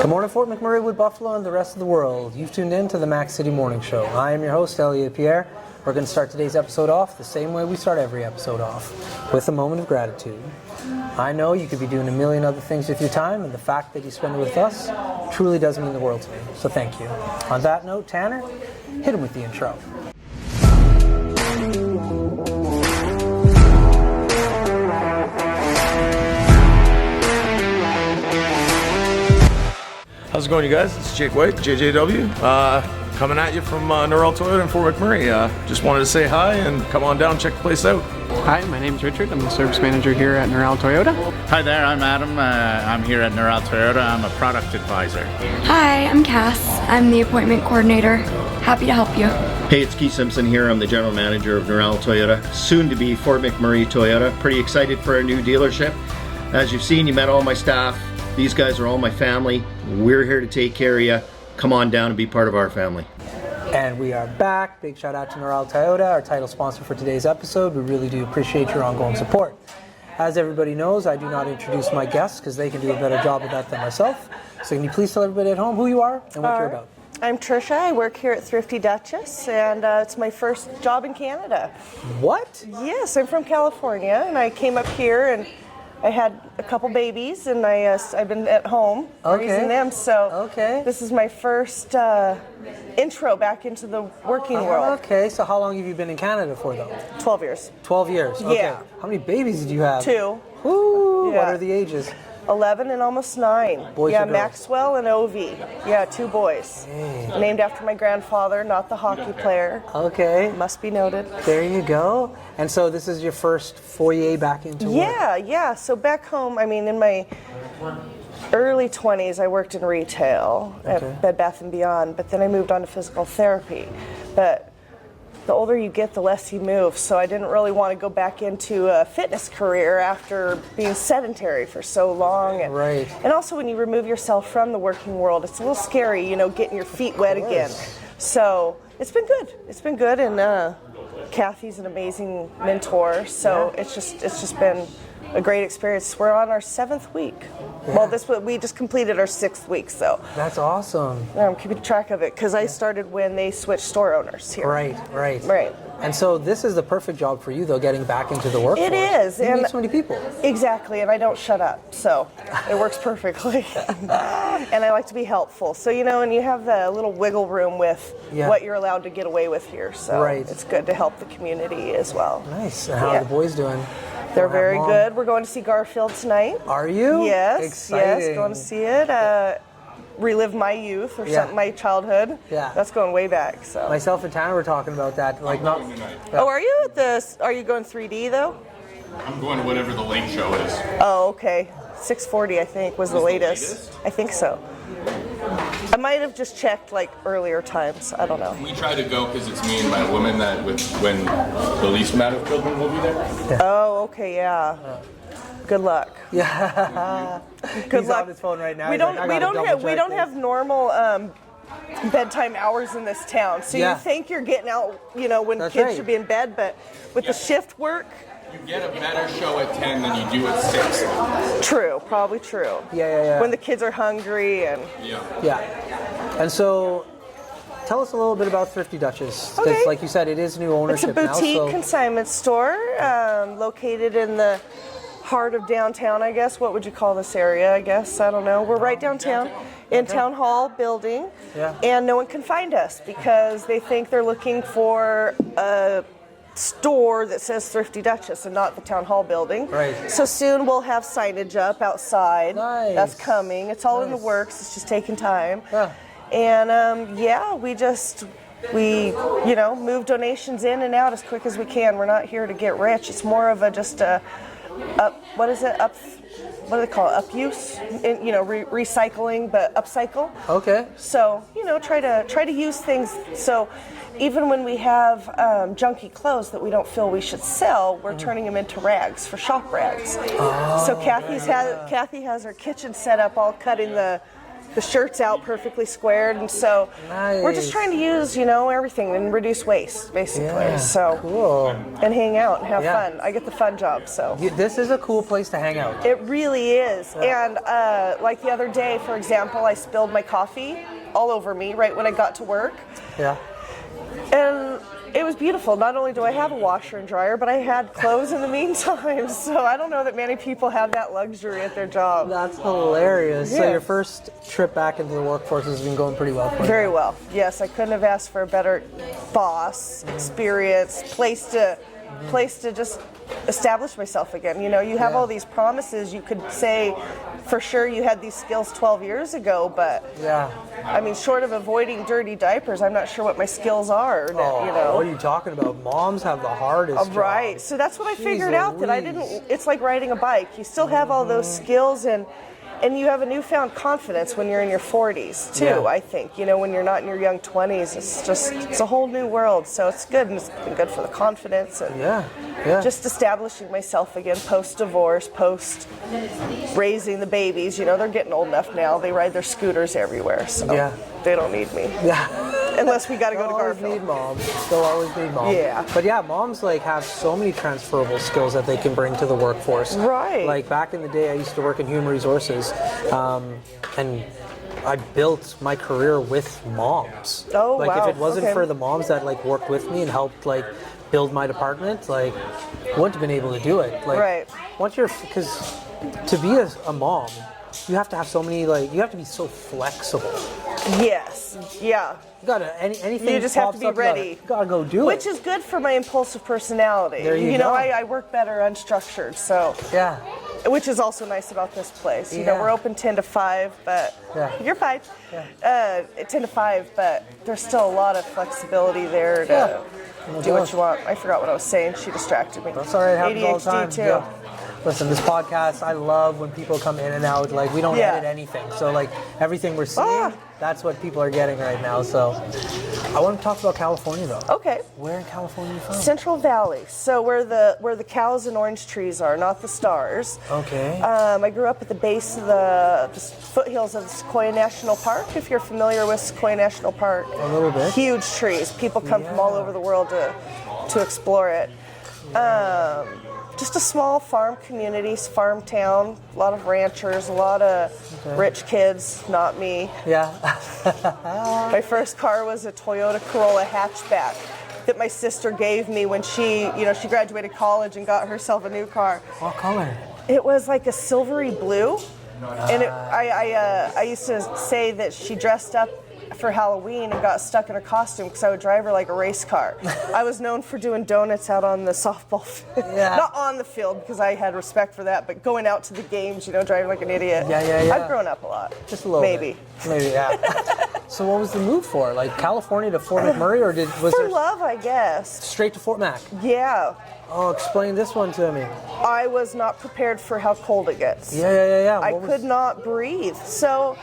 Good morning, Fort McMurray, Wood Buffalo, and the rest of the world. You've tuned in to the Mac City Morning Show. I am your host, Elliot Pierre. We're going to start today's episode off the same way we start every episode off, with a moment of gratitude. I know you could be doing a million other things with your time, and the fact that you spend it with us truly does mean the world to me. So thank you. On that note, Tanner, hit him with the intro. How's it going, you guys? It's Jake White, JJW, coming at you from Norrell Toyota in Fort McMurray. Just wanted to say hi and come on down, check the place out. Hi, my name's Richard. I'm the service manager here at Norrell Toyota. Hi there, I'm Adam. I'm here at Norrell Toyota. I'm a product advisor. Hi, I'm Cass. I'm the appointment coordinator. Happy to help you. Hey, it's Keith Simpson here. I'm the general manager of Norrell Toyota, soon to be Fort McMurray Toyota. Pretty excited for our new dealership. As you've seen, you met all my staff. These guys are all my family. We're here to take care of you. Come on down and be part of our family. And we are back. Big shout out to Norrell Toyota, our title sponsor for today's episode. We really do appreciate your ongoing support. As everybody knows, I do not introduce my guests because they can do a better job of that than myself. So can you please tell everybody at home who you are and what you're about? I'm Trisha. I work here at Thrifty Duchess, and it's my first job in Canada. What? Yes, I'm from California, and I came up here and I had a couple babies, and I've been at home raising them. So this is my first intro back into the working world. Okay, so how long have you been in Canada for, though? 12 years. 12 years, okay. Yeah. How many babies did you have? 2. Ooh, Yeah. What are the ages? 11 and almost 9. Boys or girls? Maxwell and Ovi. Yeah, 2 boys. Hey. Named after my grandfather, not the hockey player. Okay. Must be noted. There you go. And so this is your first foray back into work? Yeah. So back home, I mean, in my early 20s, I worked in retail at Bed Bath & Beyond, but then I moved on to physical therapy. But the older you get, the less you move, so I didn't really want to go back into a fitness career after being sedentary for so long. And also when you remove yourself from the working world, it's a little scary, getting your feet wet again. So it's been good, and Kathy's an amazing mentor, so it's just been a great experience. We're on our 7th week. Yeah. Well, we just completed our 6th week, so. That's awesome. I'm keeping track of it because I started when they switched store owners here. Right. And so this is the perfect job for you, though, getting back into the workforce. It is. You meet so many people. Exactly, and I don't shut up, so it works perfectly. And I like to be helpful. So, and you have the little wiggle room with what you're allowed to get away with here. So it's good to help the community as well. Nice. And how are the boys doing? They're very good. We're going to see Garfield tonight. Are you? Yes. Exciting. Yes, going to see it. Relive my youth or something, my childhood. Yeah. That's going way back. So myself and Tanner were talking about that. Oh, are you at this? Are you going 3D though? I'm going to whatever the late show is. Oh, okay. 6:40, I think, was the latest. I think so. I might have just checked earlier times. I don't know. We try to go because it's me and my woman that when the least amount of children will be there. Yeah. Oh, okay, yeah. Good luck. Yeah. Good He's luck. on his phone right now. We don't have normal bedtime hours in this town. So you think you're getting out, when kids should be in bed, but with the shift work. You get a better show at 10 than you do at 6. True, probably true. Yeah. When the kids are hungry and. Yeah. And so, tell us a little bit about Thrifty Duchess. Because, like you said, it is new ownership now. It's a boutique consignment store located in the heart of downtown, I guess. What would you call this area, I guess? I don't know. We're right downtown in Town Hall building. Yeah. And no one can find us because they think they're looking for a store that says Thrifty Duchess and not the Town Hall building. Right. So soon we'll have signage up outside. Nice. That's coming. It's all in the works. It's just taking time. Yeah. And we move donations in and out as quick as we can. We're not here to get rich. It's more of what do they call it? Upuse? Recycling, but upcycle. Okay. So, try to use things. So even when we have junky clothes that we don't feel we should sell, we're turning them into rags for shop rags. So Kathy has her kitchen set up all cut in the The shirt's out perfectly squared, and so we're just trying to use, everything and reduce waste, basically. Yeah, so cool. And hang out and have fun. I get the fun job, so. This is a cool place to hang out. It really is. And like the other day, for example, I spilled my coffee all over me right when I got to work. Yeah. And it was beautiful. Not only do I have a washer and dryer, but I had clothes in the meantime. So I don't know that many people have that luxury at their job. That's hilarious. Yeah. So your first trip back into the workforce has been going pretty well for you. Very well. Yes, I couldn't have asked for a better boss, experience, place to just establish myself again. You have all these promises. You could say for sure you had these skills 12 years ago, but I mean, short of avoiding dirty diapers, I'm not sure what my skills are. What are you talking about? Moms have the hardest job. Right. So that's what I figured out, that I didn't. It's like riding a bike. You still have all those skills, and you have a newfound confidence when you're in your 40s too. I think when you're not in your young 20s, it's a whole new world. So it's good, and it's been good for the confidence and just establishing myself again post-divorce, post-raising the babies. They're getting old enough now. They ride their scooters everywhere, so they don't need me. Unless we got to go to Garfield. They'll always need moms. Yeah. But moms have so many transferable skills that they can bring to the workforce. Right. Like back in the day, I used to work in human resources, and I built my career with moms. Oh, wow. If it wasn't for the moms that worked with me and helped build my department, wouldn't have been able to do it. Right. Because to be a mom, you have to have so many you have to be so flexible. Yes. Yeah. You gotta anything. You just have to be ready. You gotta go do Which is good for my impulsive personality. There you go. I work better unstructured, so. Yeah. Which is also nice about this place. We're open 10 to 5, but you're fine. 10 to 5, but there's still a lot of flexibility there to do what you want. I forgot what I was saying. She distracted me. That's all right. It happens all the time. ADHD too. Yeah. Listen, this podcast, I love when people come in and out. We don't edit anything. So, everything we're seeing, that's what people are getting right now. So, I want to talk about California, though. Okay. Where in California are you from? Central Valley. So, where the cows and orange trees are, not the stars. Okay. I grew up at the base of the foothills of the Sequoia National Park, if you're familiar with Sequoia National Park. A little bit. Huge trees. People come from all over the world to explore it. Just a small farm community, farm town, a lot of ranchers, a lot of rich kids, not me. Yeah. My first car was a Toyota Corolla hatchback that my sister gave me when she graduated college and got herself a new car. What color? It was like a silvery blue. And I used to say that she dressed up for Halloween and got stuck in her costume because I would drive her like a race car. I was known for doing donuts out on the softball field. Not on the field because I had respect for that, but going out to the games, driving like an idiot. Yeah. I've grown up a lot. Just a little bit. Maybe, yeah. So what was the move for? California to Fort McMurray, or was for there love, I guess. Straight to Fort Mac? Yeah. Oh, explain this one to me. I was not prepared for how cold it gets. Yeah. I could not breathe. So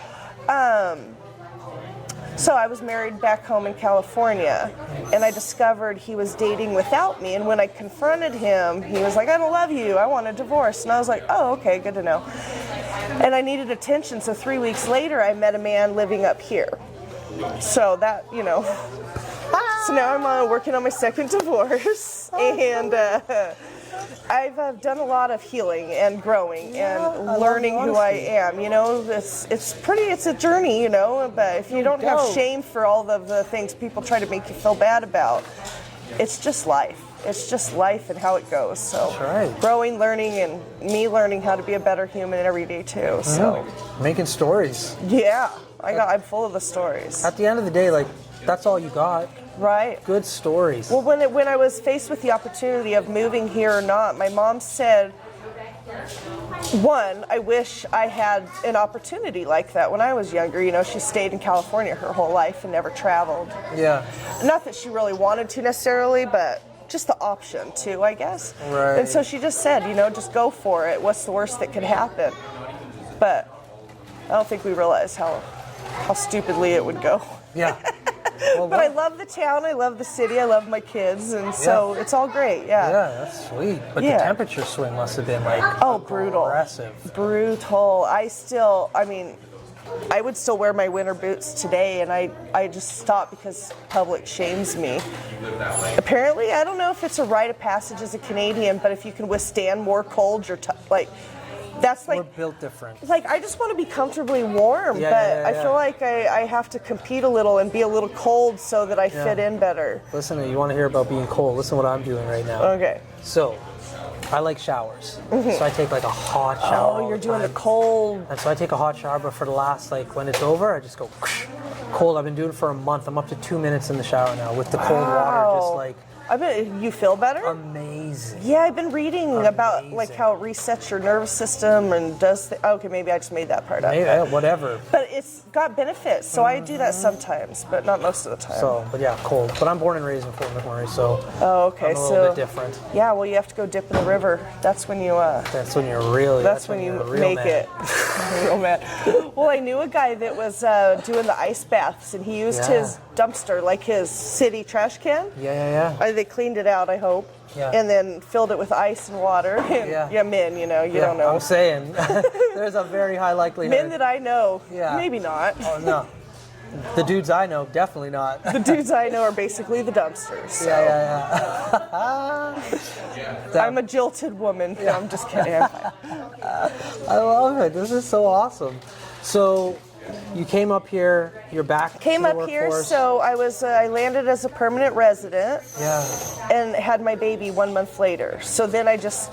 I was married back home in California, and I discovered he was dating without me. And when I confronted him, he was like, "I don't love you. I want a divorce." And I was like, "Oh, okay, good to know." And I needed attention. So 3 weeks later, I met a man living up here. So that, So now I'm working on my second divorce, and I've done a lot of healing and growing and learning who I am. It's a journey, but if you don't have shame for all of the things people try to make you feel bad about, it's just life. It's just life and how it goes. So growing, learning, and me learning how to be a better human every day too. So making stories. Yeah, I'm full of the stories. At the end of the day, that's all you got. Right. Good stories. Well, when I was faced with the opportunity of moving here or not, my mom said, one, I wish I had an opportunity like that when I was younger. She stayed in California her whole life and never traveled. Yeah. Not that she really wanted to necessarily, but just the option to, I guess. Right. And so she just said, just go for it. What's the worst that could happen? But I don't think we realized how stupidly it would go. Yeah. But I love the town, I love the city, I love my kids, and so it's all great, Yeah, that's sweet. But the temperature swing must have been brutal. Aggressive. Brutal. I would still wear my winter boots today, and I just stopped because public shames me. Apparently, I don't know if it's a rite of passage as a Canadian, but if you can withstand more cold, you're that's like, we're built different. like, I just want to be comfortably warm, Yeah, but yeah, yeah. I feel like I have to compete a little and be a little cold so that I fit in better. Listen, you want to hear about being cold? Listen to what I'm doing right now. Okay. So, I like showers. So I take like a hot shower. Oh, you're all doing the time. cold. And so I take a hot shower, but for the last, like, when it's over, I just go cold. I've been doing it for a month. I'm up to 2 minutes in the shower now with the cold water, just like I bet you feel better. amazing. Yeah, I've been reading about like how it resets your nervous system and does. Okay, maybe I just made that part up. Maybe, whatever. But it's got benefits, so I do that sometimes, but not most of the time. So, but yeah, cold. But I'm born and raised in Fort McMurray, so oh, okay, I'm a so little bit different. Yeah, well, you have to go dip in the river. That's when you. That's when you're really. That's when you you're a real make man. it. Real man. Well, I knew a guy that was doing the ice baths, and he used Yeah. his dumpster, like his city trash can. Yeah. They cleaned it out, I hope. Yeah. And then filled it with ice and water. And Yeah. men, you don't know. I'm saying there's a very high likelihood. Men that I know, Yeah. maybe not. Oh no, the dudes I know definitely not. The dudes I know are basically the dumpsters. So. Yeah. I'm a jilted woman. No, I'm just kidding. I'm fine. I love it. This is so awesome. So, you came up here. You're back. Came to the up here, workforce. so I landed as a permanent resident. Yeah. And had my baby 1 month later. So then I just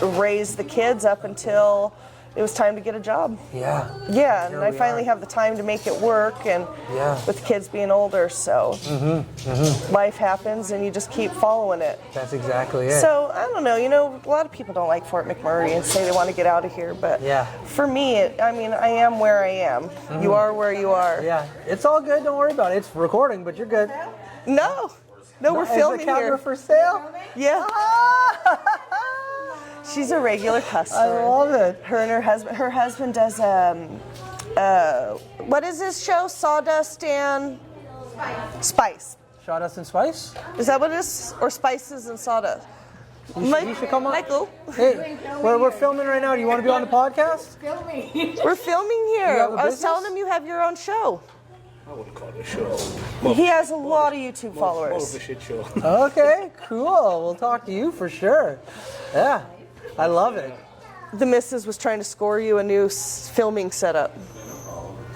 raised the kids up until it was time to get a job. Yeah. Yeah, and Here I we finally are. have the time to make it work, and Yeah. with kids being older, so life happens and you just keep following it. That's exactly it. So, I don't know, a lot of people don't like Fort McMurray and say they want to get out of here, but Yeah. for me, I am where I am. You are where you are. Yeah, it's all good. Don't worry about it. It's recording, but you're good. No, we're Is the filming camera here. for sale? Yeah. She's a regular customer. I love it. Her and her husband does what is this show? Sawdust and Spice. Sawdust and Spice? Is that what it is? Or Spices and Sawdust? You should come on. Michael, Hey, we're filming right now. Do you want to be on the podcast? we're filming You here. have a I was business? telling him you have your own show. I wouldn't call it a show. He has a lot of YouTube More of followers. a shit show. Okay, cool. We'll talk to you for sure. Yeah, I love it. The missus was trying to score you a new filming setup.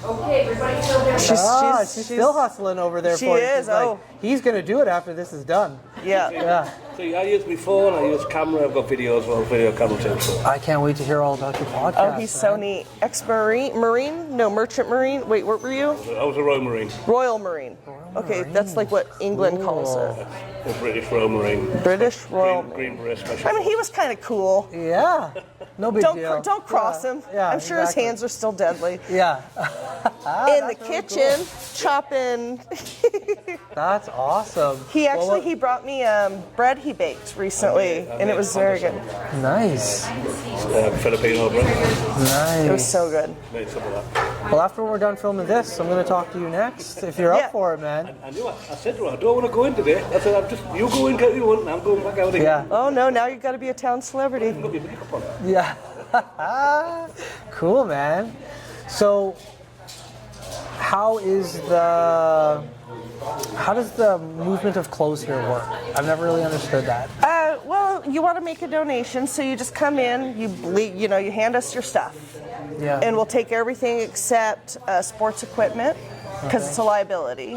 Okay, everybody still there. She's still hustling over there She for you. is, She's like, oh. he's going to do it after this is done. Yeah. Yeah. See, I use my phone, I use camera, I've got videos, well, video camera too. So. I can't wait to hear all about your podcast. Oh, he's so man. neat. Ex-Marine? No, Merchant Marine. Wait, what were you? I was a Royal Marine, Royal Marine. Okay, that's like what England calls it. a British Royal Marine. British Royal Marine. Green Beret Special. I mean, he was kind of cool. Yeah. No big deal. Don't cross him. Yeah, I'm sure exactly. his hands are still deadly. Yeah. In the kitchen, chopping. That's awesome. He Well, he brought me bread he baked recently, and it was very good. Nice. Filipino bread. Nice. It was so good. Made some of that. Well, after we're done filming this, I'm going to talk to you next, if you're Yeah. up for it, man. I knew it. I said to her, I don't want to go in today. I said, you go in, get what you want, and I'm going back out again. Yeah. Oh no, now you've got to be a town celebrity. Got your makeup on. Yeah. Cool, man. So, how does the movement of clothes here work? I've never really understood that. Well, you want to make a donation, so you just come in, you hand us your stuff, Yeah. and we'll take everything except sports equipment, because it's a liability.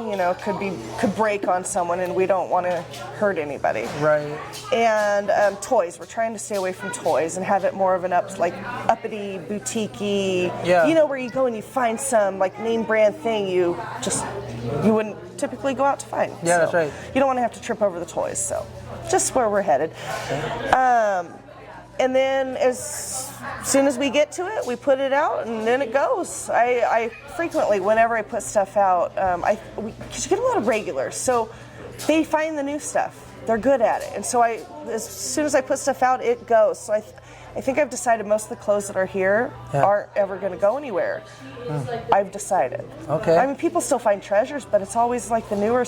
Could break on someone, and we don't want to hurt anybody. Right. And toys. We're trying to stay away from toys and have it more of an uppity, boutique-y. Yeah. Where you go and you find some name brand thing you wouldn't typically go out to find. Yeah, that's right. You don't want to have to trip over the toys. So, just where we're headed. And then as soon as we get to it, we put it out, and then it goes. I frequently, whenever I put stuff out, because you get a lot of regulars, so they find the new stuff. They're good at it, and so as soon as I put stuff out, it goes. So I think I've decided most of the clothes that are here aren't ever going to go anywhere. I've decided. Okay. I mean, people still find treasures, but it's always the newer,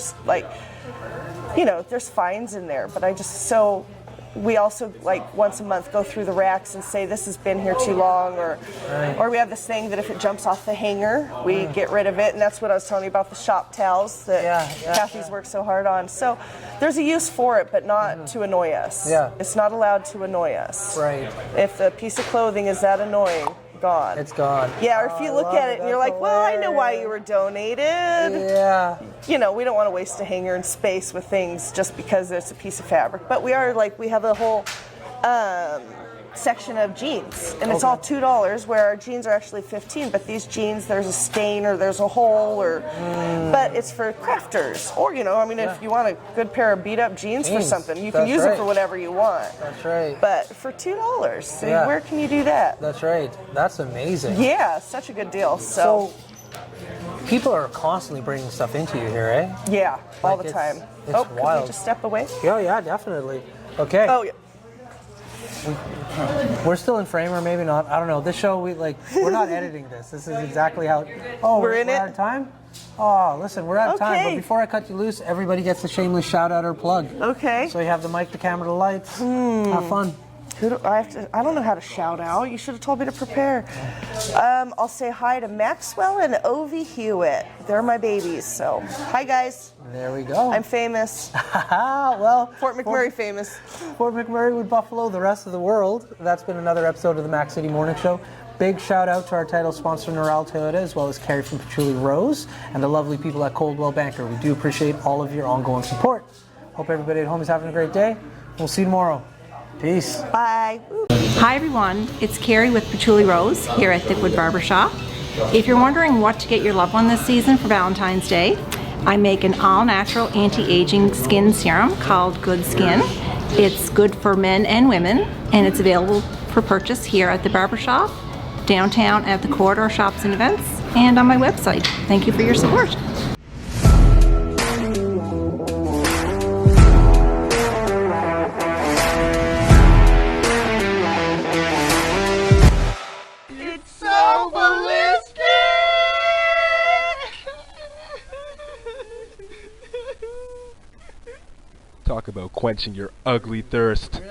there's finds in there, but we also like once a month go through the racks and say this has been here too long, or we have this thing that if it jumps off the hanger, we get rid of it, and that's what I was telling you about the shop towels that Kathy's worked so hard on. So there's a use for it, but not to annoy us. Yeah. It's not allowed to annoy us. Right. If the piece of clothing is that annoying, gone. It's gone. Yeah, or if you look at it and you're like, well, I know why you were donated. Yeah. You know, we don't want to waste a hanger in space with things just because it's a piece of fabric. But we are like, we have a whole section of jeans, and it's all $2, where our jeans are actually $15. But these jeans, there's a stain or there's a hole, or but it's for crafters, or you know, I mean, if you want a good pair of beat up jeans for something, you can use it for whatever you want. That's right. But for $2, so where can you do that? That's right. That's amazing. Yeah, such a good deal. So people are constantly bringing stuff into you here, eh? yeah, all Like the time. It's Could wild. we just step away? Yeah, definitely. Okay. Oh yeah. We're still in frame, or maybe not. I don't know. This show, we're not editing this. This is exactly how. We're in it? out of time. Oh, listen, we're out of time. But Okay. before I cut you loose, everybody gets a shameless shout out or plug. Okay. So you have the mic, the camera, the lights. Have fun. Who do I have to? I don't know how to shout out. You should have told me to prepare. I'll say hi to Maxwell and Ovi Hewitt. They're my babies. So hi guys. There we go. I'm famous. Well, Fort McMurray famous. Fort McMurray with Buffalo, the rest of the world. That's been another episode of the Mac City Morning Show. Big shout out to our title sponsor, Norel Toyota, as well as Carrie from Patchouli Rose, and the lovely people at Coldwell Banker. We do appreciate all of your ongoing support. Hope everybody at home is having a great day. We'll see you tomorrow. Peace. Bye. Hi everyone, it's Carrie with Patchouli Rose here at Thickwood Barbershop. If you're wondering what to get your loved one this season for Valentine's Day, I make an all-natural anti-aging skin serum called Good Skin. It's good for men and women, and it's available for purchase here at the barbershop, downtown at the Corridor Shops and Events, and on my website. Thank you for your support. Talk about quenching your ugly thirst.